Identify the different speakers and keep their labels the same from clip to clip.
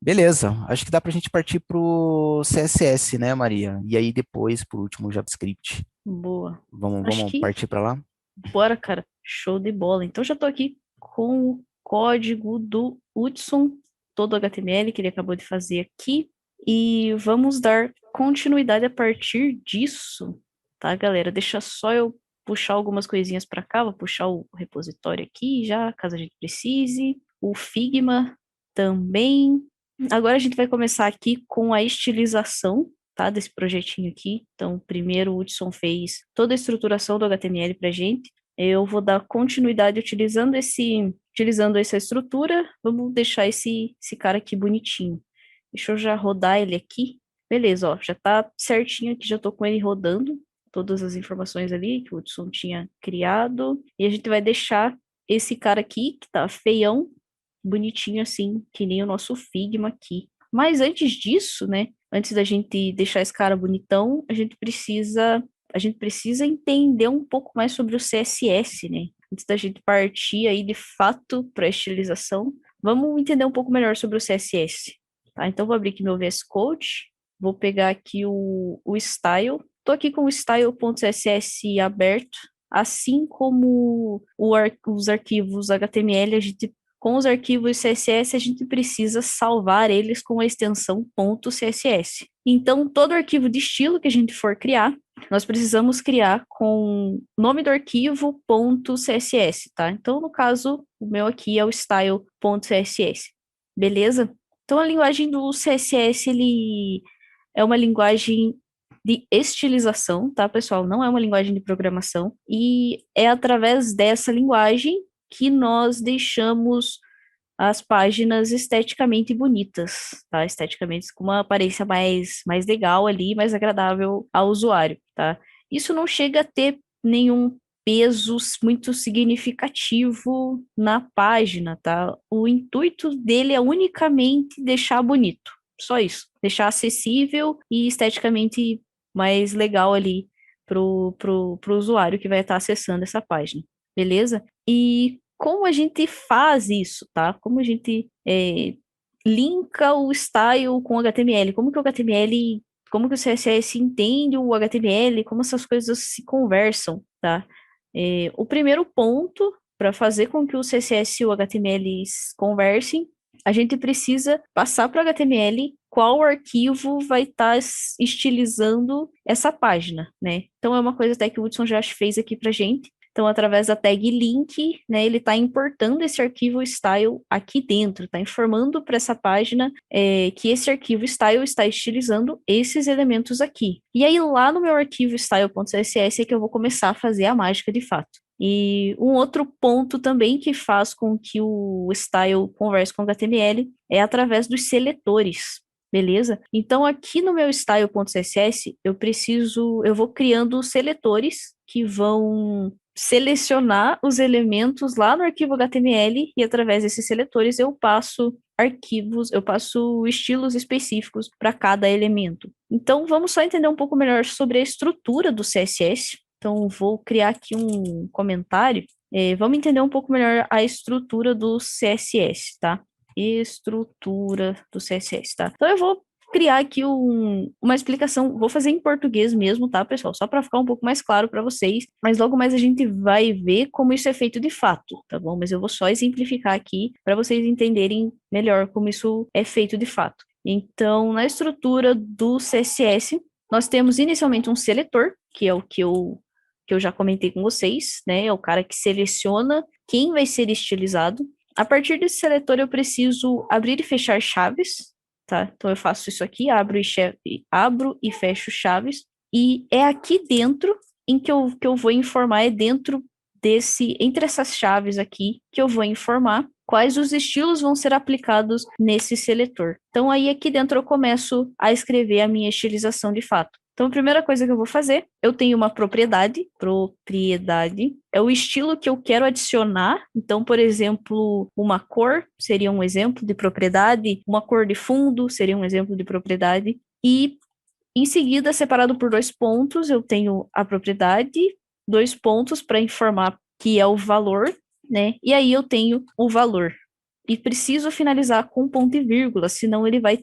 Speaker 1: Beleza, acho que dá pra gente partir pro CSS, né, Maria? E aí depois, por último, o JavaScript.
Speaker 2: Boa.
Speaker 1: Vamos,
Speaker 2: Acho
Speaker 1: vamos
Speaker 2: que
Speaker 1: partir para lá?
Speaker 2: bora, cara. Show de bola. Então já tô aqui com o código do Hudson, todo HTML que ele acabou de fazer aqui. E vamos dar continuidade a partir disso, tá, galera? Deixa só eu puxar algumas coisinhas para cá, vou puxar o repositório aqui já, caso a gente precise. O Figma também. Agora a gente vai começar aqui com a estilização, tá, desse projetinho aqui. Então, primeiro o Hudson fez toda a estruturação do HTML pra gente. Eu vou dar continuidade utilizando essa estrutura. Vamos deixar esse cara aqui bonitinho. Deixa eu já rodar ele aqui. Beleza, ó, já tá certinho aqui, já tô com ele rodando. Todas as informações ali que o Hudson tinha criado. E a gente vai deixar esse cara aqui, que tá feião, bonitinho assim, que nem o nosso Figma aqui. Mas antes disso, né, antes da gente deixar esse cara bonitão, a gente precisa entender um pouco mais sobre o CSS, né? Antes da gente partir aí de fato para a estilização, vamos entender um pouco melhor sobre o CSS. Tá? Então vou abrir aqui meu VS Code, vou pegar aqui o style. Tô aqui com o style.css aberto, assim como os arquivos HTML, com os arquivos CSS, a gente precisa salvar eles com a extensão .css. Então, todo arquivo de estilo que a gente for criar, nós precisamos criar com o nome do arquivo .css, tá? Então, no caso, o meu aqui é o style.css. Beleza? Então, a linguagem do CSS, ele é uma linguagem de estilização, tá, pessoal? Não é uma linguagem de programação. E é através dessa linguagem que nós deixamos as páginas esteticamente bonitas, tá? Esteticamente com uma aparência mais legal ali, mais agradável ao usuário, tá? Isso não chega a ter nenhum peso muito significativo na página, tá? O intuito dele é unicamente deixar bonito, só isso, deixar acessível e esteticamente mais legal ali pro usuário que vai estar acessando essa página, beleza? E como a gente faz isso, tá? Como a gente linka o style com o HTML, como que o HTML, como que o CSS entende o HTML, como essas coisas se conversam, tá? O primeiro ponto para fazer com que o CSS e o HTML conversem, a gente precisa passar para o HTML qual arquivo vai estar estilizando essa página, né? Então é uma coisa até que o Hudson já fez aqui para gente. Então, através da tag link, né, ele está importando esse arquivo style aqui dentro, está informando para essa página que esse arquivo style está estilizando esses elementos aqui. E aí, lá no meu arquivo style.css é que eu vou começar a fazer a mágica de fato. E um outro ponto também que faz com que o style converse com o HTML é através dos seletores. Beleza? Então, aqui no meu style.css, eu vou criando seletores que vão selecionar os elementos lá no arquivo HTML e através desses seletores eu passo estilos específicos para cada elemento. Então, vamos só entender um pouco melhor sobre a estrutura do CSS. Então, vou criar aqui um comentário. Vamos entender um pouco melhor a estrutura do CSS, tá? Estrutura do CSS, tá? Então, eu vou criar aqui uma explicação. Vou fazer em português mesmo, tá, pessoal? Só para ficar um pouco mais claro para vocês. Mas logo mais a gente vai ver como isso é feito de fato, tá bom? Mas eu vou só exemplificar aqui para vocês entenderem melhor como isso é feito de fato. Então, na estrutura do CSS, nós temos inicialmente um seletor, que é o que eu já comentei com vocês, né? É o cara que seleciona quem vai ser estilizado. A partir desse seletor, eu preciso abrir e fechar chaves, tá? Então eu faço isso aqui, abro e fecho chaves, e é aqui dentro que eu vou informar, é dentro entre essas chaves aqui, que eu vou informar quais os estilos vão ser aplicados nesse seletor. Então aí aqui dentro eu começo a escrever a minha estilização de fato. Então, a primeira coisa que eu vou fazer, eu tenho uma propriedade é o estilo que eu quero adicionar. Então, por exemplo, uma cor seria um exemplo de propriedade, uma cor de fundo seria um exemplo de propriedade. E em seguida, separado por dois pontos, eu tenho a propriedade, dois pontos para informar que é o valor, né? E aí eu tenho o valor. e preciso finalizar com ponto e vírgula, senão ele vai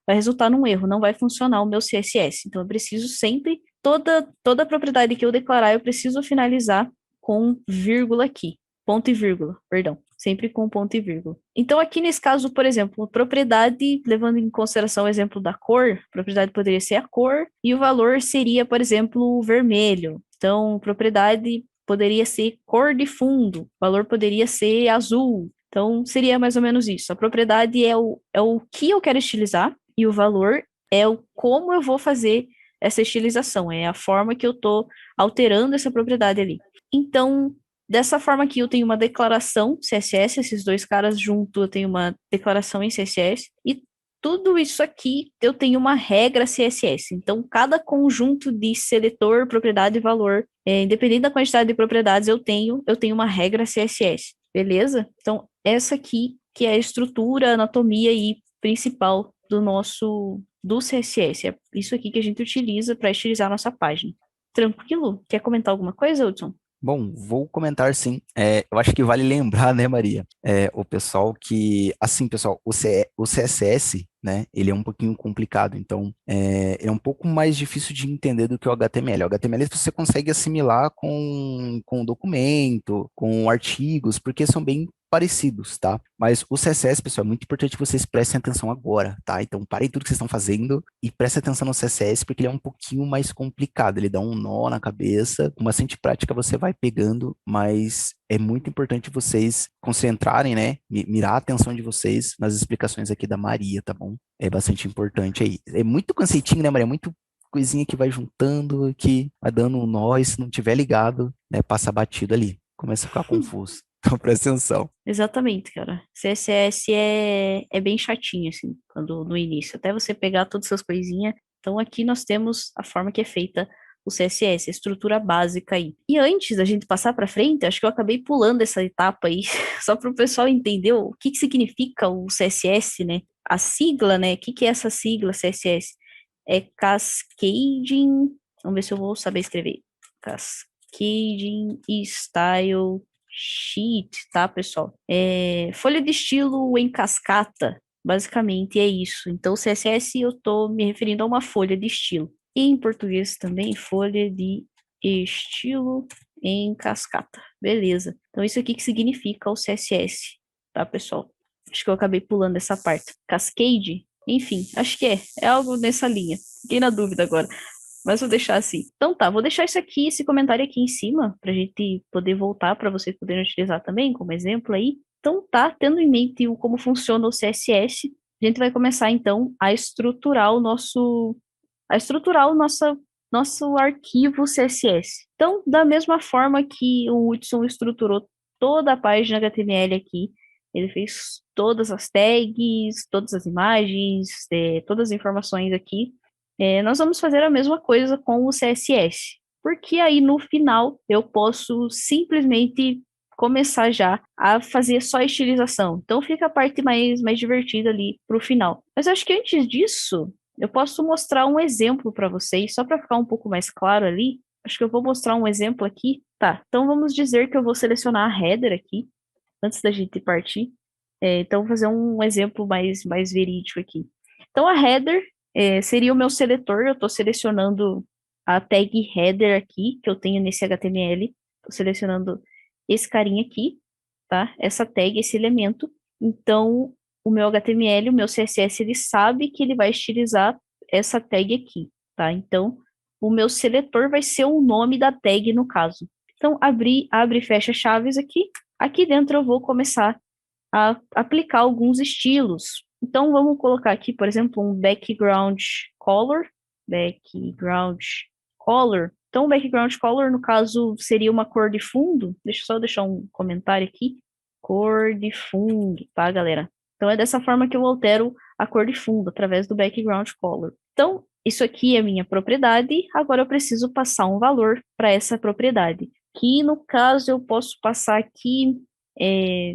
Speaker 2: resultar num erro, não vai funcionar o meu CSS. Então eu preciso sempre, toda propriedade que eu declarar, eu preciso finalizar com vírgula aqui, ponto e vírgula, perdão, sempre com ponto e vírgula. Então aqui nesse caso, por exemplo, propriedade, levando em consideração o exemplo da cor, propriedade poderia ser a cor e o valor seria, por exemplo, o vermelho. Então, propriedade poderia ser cor de fundo, o valor poderia ser azul. Então, seria mais ou menos isso. A propriedade é o que eu quero estilizar e o valor é o como eu vou fazer essa estilização. É a forma que eu estou alterando essa propriedade ali. Então, dessa forma aqui, eu tenho uma declaração CSS, esses dois caras juntos, eu tenho uma declaração em CSS, e tudo isso aqui eu tenho uma regra CSS. Então, cada conjunto de seletor, propriedade e valor, independente da quantidade de propriedades eu tenho uma regra CSS. Beleza? Então, essa aqui que é a estrutura, a anatomia e principal do CSS. É isso aqui que a gente utiliza para estilizar a nossa página. Tranquilo? Quer comentar alguma coisa, Hudson?
Speaker 1: Bom, vou comentar sim. Eu acho que vale lembrar, né, Maria? O pessoal que, assim, pessoal, o CSS, né, ele é um pouquinho complicado, então é um pouco mais difícil de entender do que o HTML. O HTML você consegue assimilar com o documento, com artigos, porque são bem parecidos, tá? Mas o CSS, pessoal, é muito importante que vocês prestem atenção agora, tá? Então, parem tudo que vocês estão fazendo e prestem atenção no CSS, porque ele é um pouquinho mais complicado, ele dá um nó na cabeça, com bastante prática você vai pegando, mas é muito importante vocês concentrarem, né? Mirar a atenção de vocês nas explicações aqui da Maria, tá bom? É bastante importante aí. É muito conceitinho, né, Maria? Muito coisinha que vai juntando, que vai dando um nó, e se não tiver ligado, né, passa batido ali. Começa a ficar confuso. Então, presta atenção.
Speaker 2: Exatamente, cara. CSS é bem chatinho, assim, quando no início, até você pegar todas essas coisinhas. Então, aqui nós temos a forma que é feita o CSS, a estrutura básica aí. E antes da gente passar para frente, acho que eu acabei pulando essa etapa aí, só para o pessoal entender o que significa o CSS, né? A sigla, né? O que é essa sigla CSS? É Cascading. Vamos ver se eu vou saber escrever. Cascading Style Sheet, tá, pessoal? Folha de estilo em cascata, basicamente é isso. Então, CSS eu estou me referindo a uma folha de estilo. E em português também, folha de estilo em cascata. Beleza. Então, isso aqui que significa o CSS, tá, pessoal? Acho que eu acabei pulando essa parte. Cascade, enfim, acho que é algo nessa linha. Fiquei na dúvida agora. Mas vou deixar assim. Então tá, vou deixar isso aqui, esse comentário aqui em cima, pra gente poder voltar, para vocês poderem utilizar também como exemplo aí. Então tá, tendo em mente como funciona o CSS, a gente vai começar então a estruturar o nosso arquivo CSS. Então, da mesma forma que o Hudson estruturou toda a página HTML aqui, ele fez todas as tags, todas as imagens, todas as informações aqui. Nós vamos fazer a mesma coisa com o CSS, porque aí no final eu posso simplesmente começar já a fazer só estilização. Então fica a parte mais divertida ali para o final. Mas acho que antes disso, eu posso mostrar um exemplo para vocês, só para ficar um pouco mais claro ali. Acho que eu vou mostrar um exemplo aqui. Tá, então vamos dizer que eu vou selecionar a header aqui, antes da gente partir. Então, vou fazer um exemplo mais verídico aqui. Então, a header seria o meu seletor. Eu estou selecionando a tag header aqui, que eu tenho nesse HTML. Estou selecionando esse carinha aqui, tá? Essa tag, esse elemento. Então, o meu HTML, o meu CSS, ele sabe que ele vai estilizar essa tag aqui, tá? Então, o meu seletor vai ser o nome da tag no caso. Então, abre e fecha chaves aqui. Aqui dentro eu vou começar a aplicar alguns estilos. Então, vamos colocar aqui, por exemplo, um background color. Background color. Então, o background color, no caso, seria uma cor de fundo. Deixa eu só deixar um comentário aqui. Cor de fundo, tá, galera? Então, é dessa forma que eu altero a cor de fundo, através do background color. Então, isso aqui é minha propriedade. Agora eu preciso passar um valor para essa propriedade. Que, no caso, eu posso passar aqui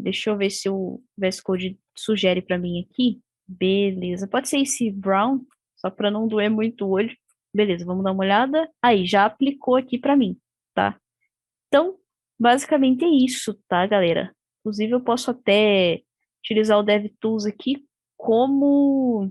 Speaker 2: deixa eu ver se o VS Code sugere para mim aqui. Beleza. Pode ser esse brown, só para não doer muito o olho. Beleza, vamos dar uma olhada. Aí, já aplicou aqui para mim, tá? Então, basicamente é isso, tá, galera? Inclusive, eu posso até utilizar o DevTools aqui como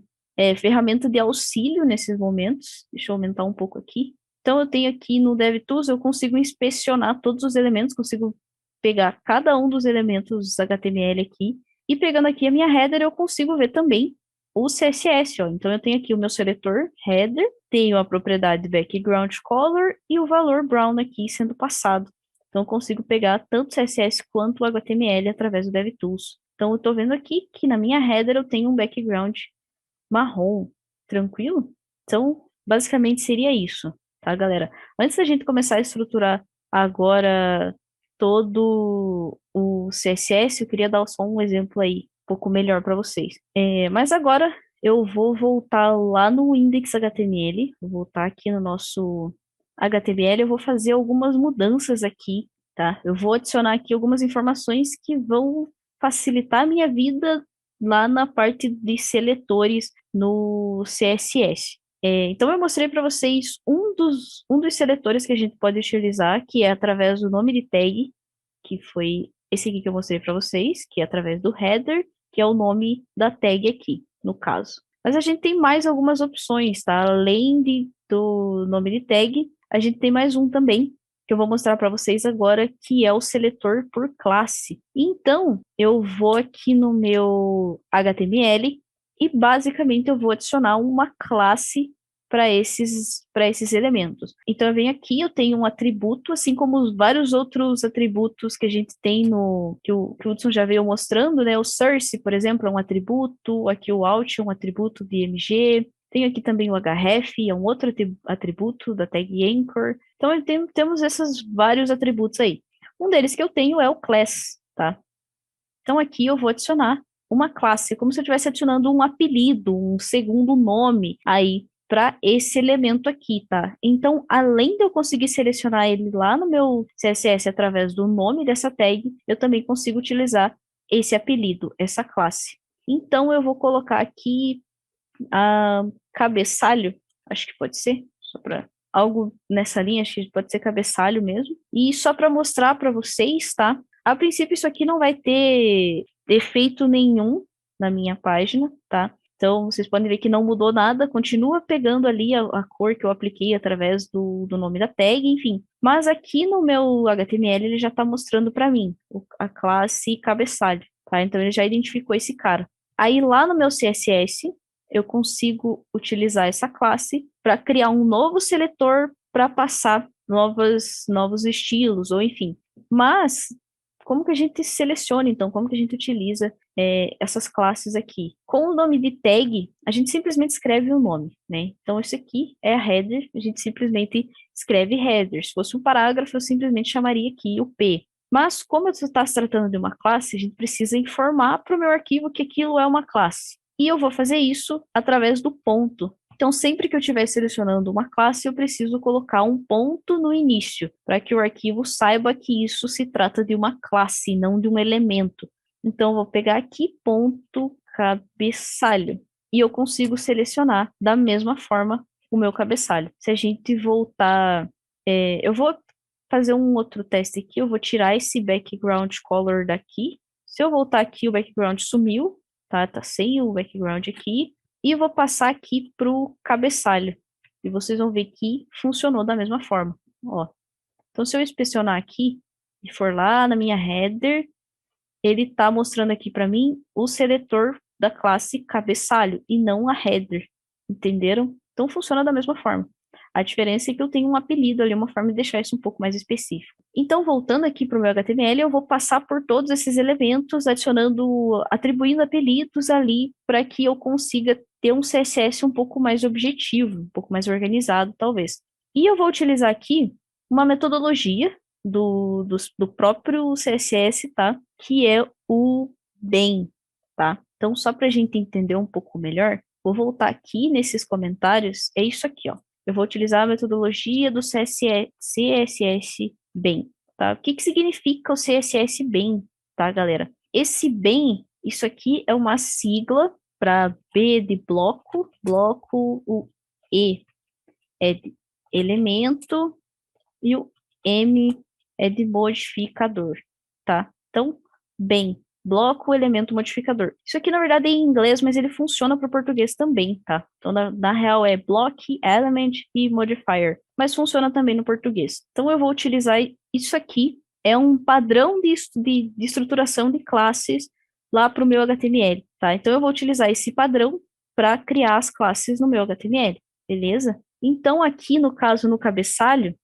Speaker 2: ferramenta de auxílio nesses momentos. Deixa eu aumentar um pouco aqui. Então, eu tenho aqui no DevTools, eu consigo inspecionar todos os elementos, consigo pegar cada um dos elementos HTML aqui, e pegando aqui a minha header, eu consigo ver também o CSS, ó. Então, eu tenho aqui o meu seletor header, tenho a propriedade background color e o valor brown aqui sendo passado. Então, eu consigo pegar tanto o CSS quanto o HTML através do DevTools. Então, eu estou vendo aqui que na minha header eu tenho um background marrom, tranquilo? Então, basicamente seria isso, tá, galera? Antes da gente começar a estruturar agora todo o CSS, eu queria dar só um exemplo aí, um pouco melhor para vocês. Mas agora eu vou voltar lá no index.html, vou voltar aqui no nosso HTML, eu vou fazer algumas mudanças aqui, tá? Eu vou adicionar aqui algumas informações que vão facilitar a minha vida lá na parte de seletores no CSS. Então, eu mostrei para vocês um dos seletores que a gente pode utilizar, que é através do nome de tag, que foi esse aqui que eu mostrei para vocês, que é através do header, que é o nome da tag aqui, no caso. Mas a gente tem mais algumas opções, tá? Além do nome de tag, a gente tem mais um também, que eu vou mostrar para vocês agora, que é o seletor por classe. Então, eu vou aqui no meu HTML e basicamente eu vou adicionar uma classe para esses elementos. Então, eu venho aqui, eu tenho um atributo, assim como os vários outros atributos que a gente tem que o Hudson já veio mostrando, né? O source, por exemplo, é um atributo, aqui o out é um atributo de MG, tenho aqui também o href, é um outro atributo da tag anchor. Então, temos esses vários atributos aí. Um deles que eu tenho é o class, tá? Então, aqui eu vou adicionar uma classe, como se eu estivesse adicionando um apelido, um segundo nome aí para esse elemento aqui, tá? Então, além de eu conseguir selecionar ele lá no meu CSS através do nome dessa tag, eu também consigo utilizar esse apelido, essa classe. Então, eu vou colocar aqui a cabeçalho, acho que pode ser, só para algo nessa linha, acho que pode ser cabeçalho mesmo. E só para mostrar para vocês, tá? A princípio, isso aqui não vai ter defeito nenhum na minha página, tá? Então, vocês podem ver que não mudou nada, continua pegando ali a cor que eu apliquei através do nome da tag, enfim. Mas aqui no meu HTML, ele já está mostrando para mim a classe cabeçalho, tá? Então, ele já identificou esse cara. Aí, lá no meu CSS, eu consigo utilizar essa classe para criar um novo seletor para passar novos estilos, ou enfim. Mas, como que a gente seleciona, então? Como que a gente utiliza essas classes aqui? Com o nome de tag, a gente simplesmente escreve o nome, né? Então, esse aqui é a header, a gente simplesmente escreve header. Se fosse um parágrafo, eu simplesmente chamaria aqui o P. Mas, como está se tratando de uma classe, a gente precisa informar para o meu arquivo que aquilo é uma classe. E eu vou fazer isso através do ponto. Então, sempre que eu estiver selecionando uma classe, eu preciso colocar um ponto no início, para que o arquivo saiba que isso se trata de uma classe, não de um elemento. Então, eu vou pegar aqui ponto cabeçalho. E eu consigo selecionar da mesma forma o meu cabeçalho. Se a gente voltar. Eu vou fazer um outro teste aqui, eu vou tirar esse background color daqui. Se eu voltar aqui, o background sumiu, tá? Tá sem o background aqui. E eu vou passar aqui pro cabeçalho. E vocês vão ver que funcionou da mesma forma. Ó. Então, se eu inspecionar aqui e for lá na minha header, ele tá mostrando aqui para mim o seletor da classe cabeçalho e não a header. Entenderam? Então, funciona da mesma forma. A diferença é que eu tenho um apelido ali, uma forma de deixar isso um pouco mais específico. Então, voltando aqui para o meu HTML, eu vou passar por todos esses elementos, atribuindo apelidos ali para que eu consiga ter um CSS um pouco mais objetivo, um pouco mais organizado, talvez. E eu vou utilizar aqui uma metodologia do próprio CSS, tá? Que é o bem, tá? Então, só para a gente entender um pouco melhor, vou voltar aqui nesses comentários, é isso aqui, ó. Eu vou utilizar a metodologia do CSS bem, tá? O que que significa o CSS bem, tá, galera? Esse bem, isso aqui é uma sigla para B de bloco, o E é de elemento e o M é de modificador, tá? Então, bem, bloco, elemento, modificador. Isso aqui, na verdade, é em inglês, mas ele funciona para o português também, tá? Então, na real, é block, element e modifier. Mas funciona também no português. Então, eu vou utilizar isso aqui. É um padrão de estruturação de classes lá para o meu HTML, tá? Então, eu vou utilizar esse padrão para criar as classes no meu HTML, beleza? Então, aqui, no caso, no cabeçalho,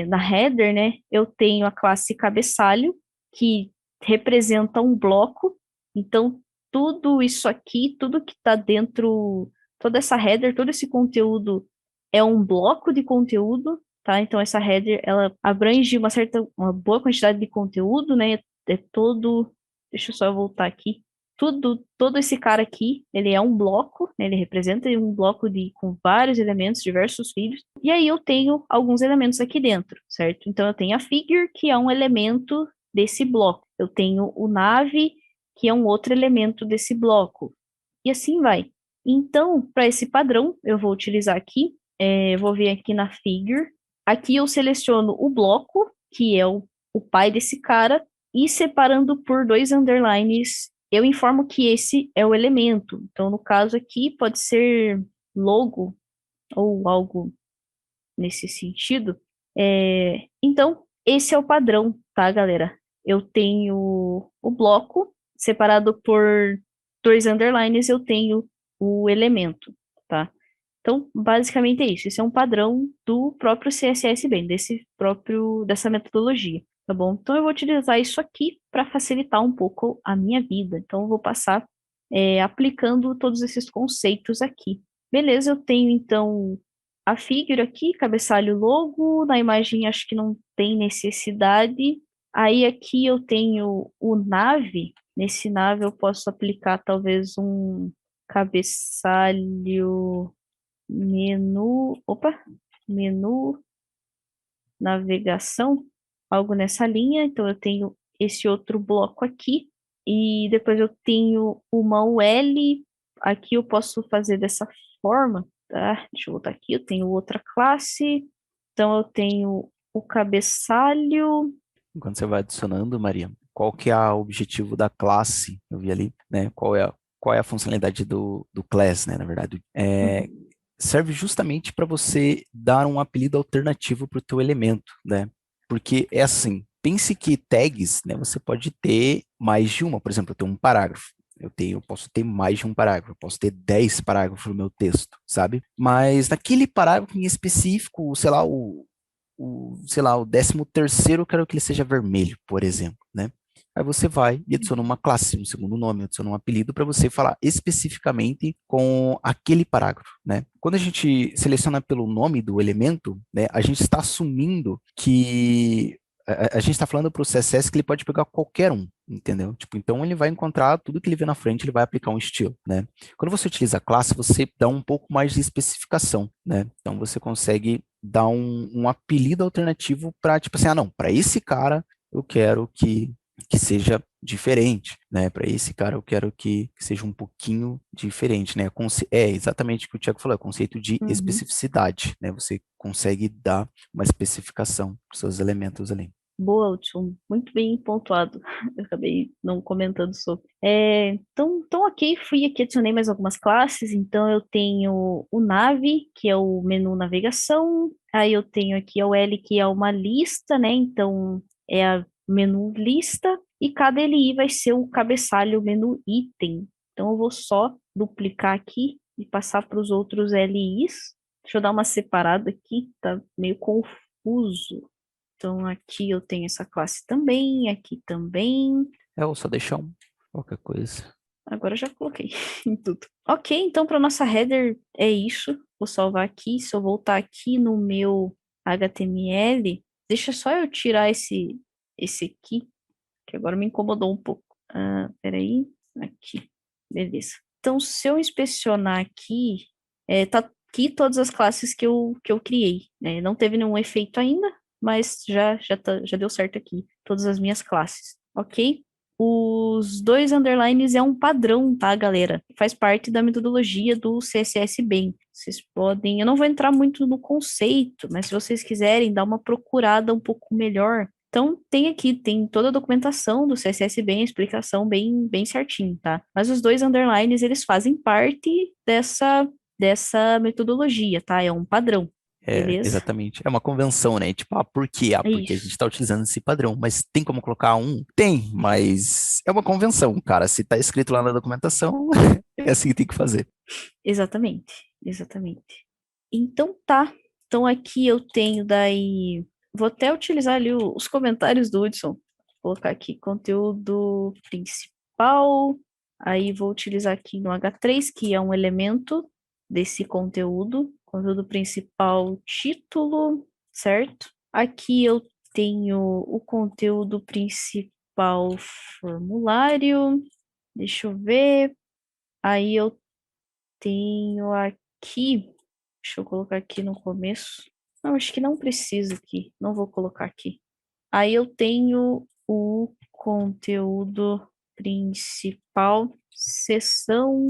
Speaker 2: na header, né, eu tenho a classe cabeçalho, que representa um bloco. Então, tudo isso aqui, tudo que está dentro, toda essa header, todo esse conteúdo é um bloco de conteúdo, tá? Então, essa header, ela abrange uma boa quantidade de conteúdo, né? É todo, deixa eu só voltar aqui. Todo esse cara aqui, ele é um bloco, né? Ele representa um bloco com vários elementos, diversos filhos. E aí eu tenho alguns elementos aqui dentro, certo? Então eu tenho a figure, que é um elemento desse bloco. Eu tenho o nave, que é um outro elemento desse bloco. E assim vai. Então, para esse padrão, eu vou utilizar aqui, vou vir aqui na figure. Aqui eu seleciono o bloco, que é o pai desse cara, e separando por 2 underlines, eu informo que esse é o elemento. Então, no caso aqui, pode ser logo ou algo nesse sentido. Então, esse é o padrão, tá, galera? Eu tenho o bloco separado por 2 underlines, eu tenho o elemento, tá? Então, basicamente é isso. Esse é um padrão do próprio CSS bem, dessa metodologia, tá bom? Então, eu vou utilizar isso aqui para facilitar um pouco a minha vida. Então, eu vou passar aplicando todos esses conceitos aqui. Beleza, eu tenho, então, a figure aqui, cabeçalho logo, na imagem acho que não tem necessidade. Aí aqui eu tenho o nave, nesse nave eu posso aplicar talvez um cabeçalho menu, navegação, algo nessa linha. Então eu tenho esse outro bloco aqui, e depois eu tenho uma UL, aqui eu posso fazer dessa forma, tá? Deixa eu voltar aqui, eu tenho outra classe, então eu tenho o cabeçalho.
Speaker 1: Quando você vai adicionando, Maria, qual que é o objetivo da classe? Eu vi ali, né? Qual é a funcionalidade do class, né? Na verdade, serve justamente para você dar um apelido alternativo para o teu elemento, né? Porque é assim, pense que tags, né? Você pode ter mais de uma. Por exemplo, eu tenho um parágrafo. Eu posso ter mais de um parágrafo, eu posso ter 10 parágrafos no meu texto, sabe? Mas naquele parágrafo em específico, sei lá, o 13º, eu quero que ele seja vermelho, por exemplo, né? Aí você vai e adiciona uma classe, um segundo nome, adiciona um apelido para você falar especificamente com aquele parágrafo, né? Quando a gente seleciona pelo nome do elemento, né, a gente está assumindo que a gente está falando para o CSS que ele pode pegar qualquer um, entendeu? Tipo, então ele vai encontrar tudo que ele vê na frente, ele vai aplicar um estilo, né? Quando você utiliza a classe, você dá um pouco mais de especificação, né? Então você consegue dar um apelido alternativo para, tipo assim, não, para esse cara eu quero que seja diferente, né? Para esse cara eu quero que seja um pouquinho diferente, né? É exatamente o que o Thiago falou, é o conceito de especificidade, né? Você consegue dar uma especificação para os seus elementos ali.
Speaker 2: Boa, Hudson. Muito bem pontuado. Eu acabei não comentando sobre. Então, ok, fui aqui, adicionei mais algumas classes. Então, eu tenho o nave, que é o menu navegação. Aí, eu tenho aqui o L, que é uma lista, né? Então, é a menu lista. E cada LI vai ser o cabeçalho menu item. Então, eu vou só duplicar aqui e passar para os outros LIs. Deixa eu dar uma separada aqui, tá meio confuso. Então, aqui eu tenho essa classe também, aqui também.
Speaker 1: Ou só deixar qualquer coisa.
Speaker 2: Agora eu já coloquei em tudo. Ok, então para nossa header é isso. Vou salvar aqui. Se eu voltar aqui no meu HTML, deixa só eu tirar esse aqui, que agora me incomodou um pouco. Peraí, aqui. Beleza. Então, se eu inspecionar aqui, tá aqui todas as classes que eu criei, né? Não teve nenhum efeito ainda, mas já deu certo aqui, todas as minhas classes, ok? Os 2 underlines é um padrão, tá, galera? Faz parte da metodologia do CSS bem. Vocês podem, eu não vou entrar muito no conceito, mas se vocês quiserem dar uma procurada um pouco melhor, Então, tem toda a documentação do CSS bem, a explicação bem certinho, tá? Mas os dois underlines, eles fazem parte dessa metodologia, tá? É um padrão, beleza?
Speaker 1: Exatamente. É uma convenção, né? Tipo, por quê?
Speaker 2: É
Speaker 1: Porque a gente
Speaker 2: isso,
Speaker 1: está utilizando esse padrão. Mas tem como colocar um? Tem, mas é uma convenção, cara. Se tá escrito lá na documentação, é assim que tem que fazer.
Speaker 2: exatamente. Então tá. Então aqui eu tenho daí. Vou até utilizar ali os comentários do Hudson. Vou colocar aqui conteúdo principal. Aí vou utilizar aqui no H3, que é um elemento desse conteúdo. Conteúdo principal, título, certo? Aqui eu tenho o conteúdo principal, formulário. Deixa eu ver. Aí eu tenho aqui. Deixa eu colocar aqui no começo. Não, acho que não precisa aqui. Não vou colocar aqui. Aí eu tenho o conteúdo principal, seção.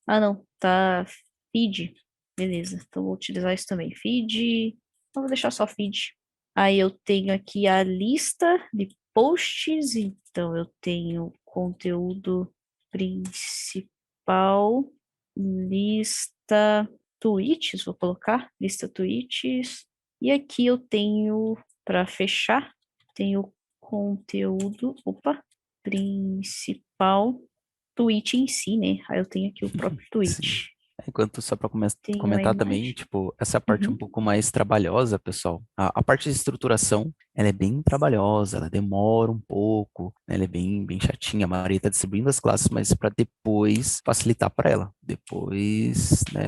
Speaker 2: Ah, não, tá feed. Beleza, então vou utilizar isso também. Feed. Então vou deixar só feed. Aí eu tenho aqui a lista de posts. Então eu tenho conteúdo principal, lista tweets, vou colocar lista tweets. E aqui eu tenho, para fechar, tenho conteúdo, principal, tweet em si, né? Aí eu tenho aqui o próprio
Speaker 1: Sim.
Speaker 2: tweet.
Speaker 1: Enquanto só para
Speaker 2: Tenho a
Speaker 1: comentar também,
Speaker 2: imagem.
Speaker 1: tipo, essa parte um
Speaker 2: Uhum.
Speaker 1: pouco mais trabalhosa, pessoal. A parte de estruturação, ela é bem trabalhosa, ela demora um pouco, né, ela é bem chatinha. A Maria está distribuindo as classes, mas para depois facilitar para ela. Depois, né,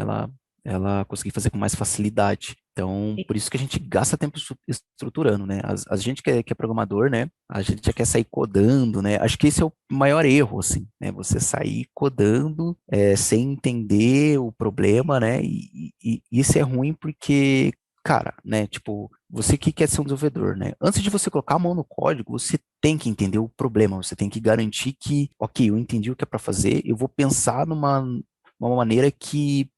Speaker 1: ela conseguir fazer com mais facilidade. Então, por isso que a gente gasta tempo estruturando, né? A gente que é programador, né? A gente já quer sair codando, né? Acho que esse é o maior erro, assim, né? Você sair codando sem entender o problema, né? E isso é ruim porque, cara, né? Tipo, você que quer ser um desenvolvedor, né? Antes de você colocar a mão no código, você tem que entender o problema, você tem que garantir que, ok, eu entendi o que é para fazer, eu vou pensar uma maneira que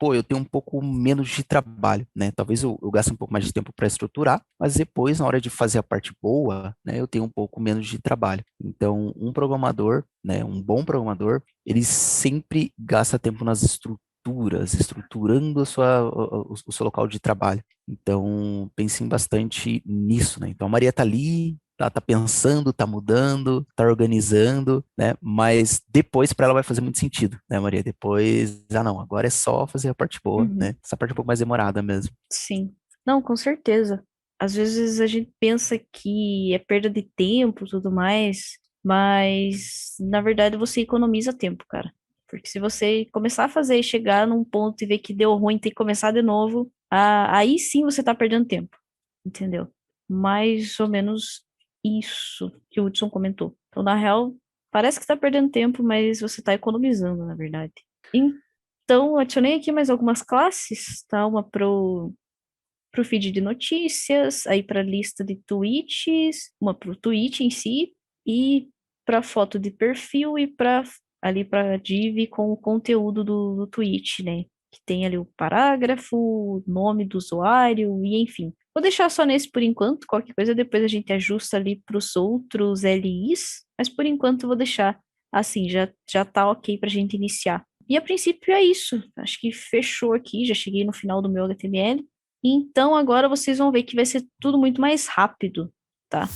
Speaker 1: eu tenho um pouco menos de trabalho, né? Talvez eu gaste um pouco mais de tempo para estruturar, mas depois, na hora de fazer a parte boa, né, eu tenho um pouco menos de trabalho. Então, um programador, né, um bom programador, ele sempre gasta tempo nas estruturas, estruturando o seu local de trabalho. Então, pensem bastante nisso, né? Então, a Maria está ali, tá pensando, tá mudando, tá organizando, né? Mas depois para ela vai fazer muito sentido, né, Maria? Depois, não, agora é só fazer a parte boa,
Speaker 2: Uhum.
Speaker 1: né? Essa parte é um pouco mais demorada mesmo.
Speaker 2: Sim. Não, com certeza. Às vezes a gente pensa que é perda de tempo e tudo mais, mas na verdade você economiza tempo, cara. Porque se você começar a fazer e chegar num ponto e ver que deu ruim, tem que começar de novo, aí sim você tá perdendo tempo, entendeu? Mais ou menos isso que o Hudson comentou. Então, na real, parece que tá perdendo tempo, mas você tá economizando, na verdade. Então, adicionei aqui mais algumas classes, tá? Uma pro feed de notícias, aí para lista de tweets, uma para o tweet em si, e para foto de perfil e para ali para div com o conteúdo do tweet, né? Que tem ali o parágrafo, o nome do usuário e enfim. Vou deixar só nesse por enquanto, qualquer coisa depois a gente ajusta ali para os outros LIs, mas por enquanto eu vou deixar assim, já tá ok para a gente iniciar. E a princípio é isso. Acho que fechou aqui, já cheguei no final do meu HTML. Então agora vocês vão ver que vai ser tudo muito mais rápido, tá?